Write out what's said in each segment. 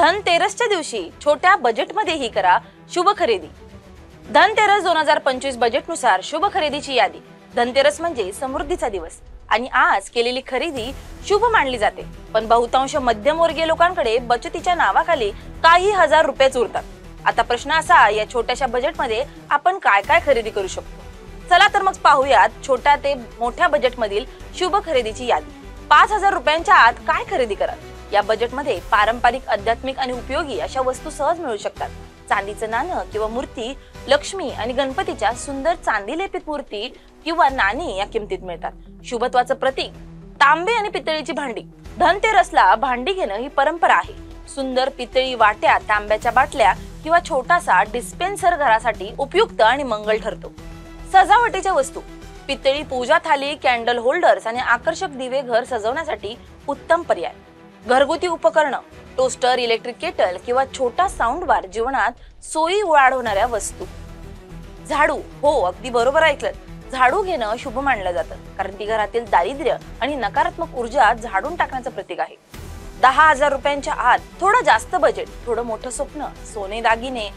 धनतेरसच्या दिवशी छोट्या बजेटमध्येही करा शुभ खरेदी। धनतेरस 2025 बजेटनुसार शुभ खरेदीची यादी। धनतेरस म्हणजे समृद्धीचा दिवस आणि आज केलेली खरेदी शुभ मानली जाते, पण बहुतांश मध्यमवर्गीय लोकांकडे बचतीच्या नावाखाली काही हजार रुपयेच उरतात। आता प्रश्न असा, या छोट्याशा बजेटमध्ये आपण काय काय खरेदी करू शकतो? चला तर मग पाहूयात छोट्या ते मोठ्या बजेटमधील शुभ खरेदीची यादी। 5000 रुपयांच्या आत काय खरेदी कराल? या बजेटमध्ये पारंपरिक, आध्यात्मिक आणि उपयोगी अशा वस्तू सहज मिळू शकतात। चांदीचं नाणं किंवा मूर्ती, लक्ष्मी आणि गणपतीच्या सुंदर चांदी लेपित मूर्ती किंवा नाणी या किमतीत मिळतात। शुभत्वाचं प्रतीक तांबे आणि पितळीची भांडी। धनतेरसला भांडी घेणं ही परंपरा आहे। सुंदर पितळी वाट्या, तांब्याच्या बाटल्या किंवा छोटासा डिस्पेन्सर घरासाठी उपयुक्त आणि मंगल ठरतो। सजावटीच्या वस्तू, पितळी पूजा थाली, कॅन्डल होल्डर्स आणि आकर्षक दिवे घर सजवण्यासाठी उत्तम पर्याय। घरगुती उपकरणं, टोस्टर, इलेक्ट्रिक केटल किंवा छोटा साऊंड बार जीवनात सोयी वाढवणाऱ्या वस्तू। झाडू, हो अगदी बरोबर ऐकलं, झाडू घेणं शुभ मानलं जातं, कारण ती घरातील दारिद्र्य आणि नकारात्मक ऊर्जा झाडून टाकण्याचं प्रतीक आहे। 10,000 रुपयांच्या आत थोडं जास्त बजेट, थोडं मोठं स्वप्न, सोने दागिने,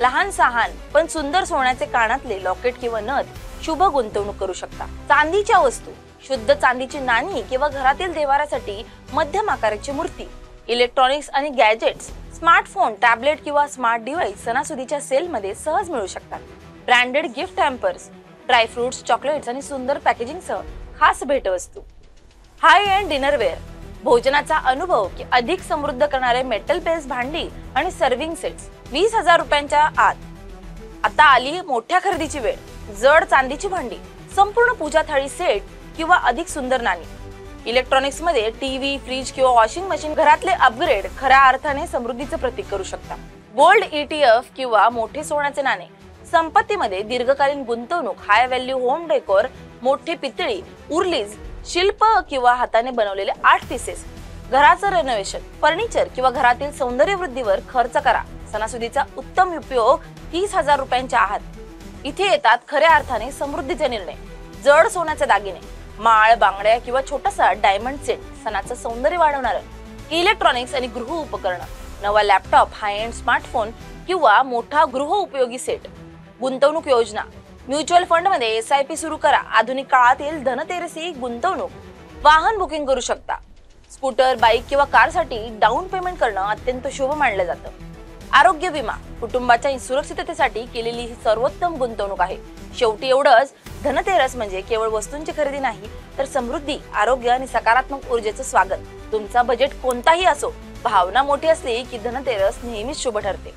लहान सहान पण सुंदर सोन्याचे कानातले, लॉकेट किंवा नथ शुभ गुंतवणूक करू शकता। चांदीच्या वस्तू, शुद्ध चांदीची नाणी किंवा घरातील देवाऱ्यासाठी मध्यम आकाराची मूर्ती। इलेक्ट्रॉनिक्स आणि गॅजेट्स, स्मार्टफोन, टॅबलेट किंवा स्मार्ट डिव्हाइस सणासुदीच्या सेलमध्ये सहज मिळू शकतात। Branded gift hampers, dry fruits, chocolates आणि सुंदर पॅकेजिंगसह खास भेटवस्तू। हाय एंड डिनरवेअर, भोजनाचा अनुभव की अधिक समृद्ध करणारे मेटल बेस भांडी आणि सर्व्हिंग सेट्स 20,000 रुपयांच्या आत। आता आली मोठ्या खरेदीची वेळ। जड चांदीची भांडी, संपूर्ण पूजा थाळी सेट किंवा अधिक सुंदर नाणी। इलेक्ट्रॉनिक्स मध्ये टीव्ही, फ्रीज किंवा वॉशिंग मशीन घरातले अपग्रेड खऱ्या अर्थाने समृद्धीचं प्रतीक करू शकता। गोल्ड ETF किंवा मोठे सोन्याचे नाणे, संपत्तीमध्ये दीर्घकालीन गुंतवणूक। हाय व्हॅल्यू होम डेकोर, मोठी पितळी, उर्लीज, शिल्प किंवा हाताने बनवलेले आर्ट पीसेस। घराचं रेनोव्हेशन, फर्निचर किंवा घरातील सौंदर्य वृद्धीवर खर्च करा। सणासुदीचा उत्तम उपयोग 30,000 रुपयांच्या आत। इथे येतात खऱ्या अर्थाने समृद्धीचे निर्णय। जड सोन्याचे दागिने, माळ, बांगड्या किंवा छोटासा डायमंड सेट सणाचं सौंदर्य वाढवणारं। इलेक्ट्रॉनिक्स आणि गृह उपकरण, नवा लॅपटॉप, हाय एंड स्मार्टफोन किंवा मोठा गृह उपयोगी सेट। गुंतवणूक योजना, म्युच्युअल फंड मध्ये SIP सुरू करा। आधुनिक काळातील धनतेरसी गुंतवणूक, वाहन बुकिंग करू शकता। स्कूटर, बाईक किंवा कारसाठी डाऊन पेमेंट करणं अत्यंत शुभ मानलं जातं। आरोग्य विमा, कुटुंबाच्या सुरक्षिततेसाठी केलेली ही सर्वोत्तम गुंतवणूक आहे। शेवटी एवढंच, धनतेरस म्हणजे केवळ वस्तूंची खरेदी नाही, तर समृद्धी, आरोग्य आणि सकारात्मक ऊर्जेचं स्वागत। तुमचा बजेट कोणताही असो, भावना मोठी असली की धनतेरस नेहमीच शुभ ठरते।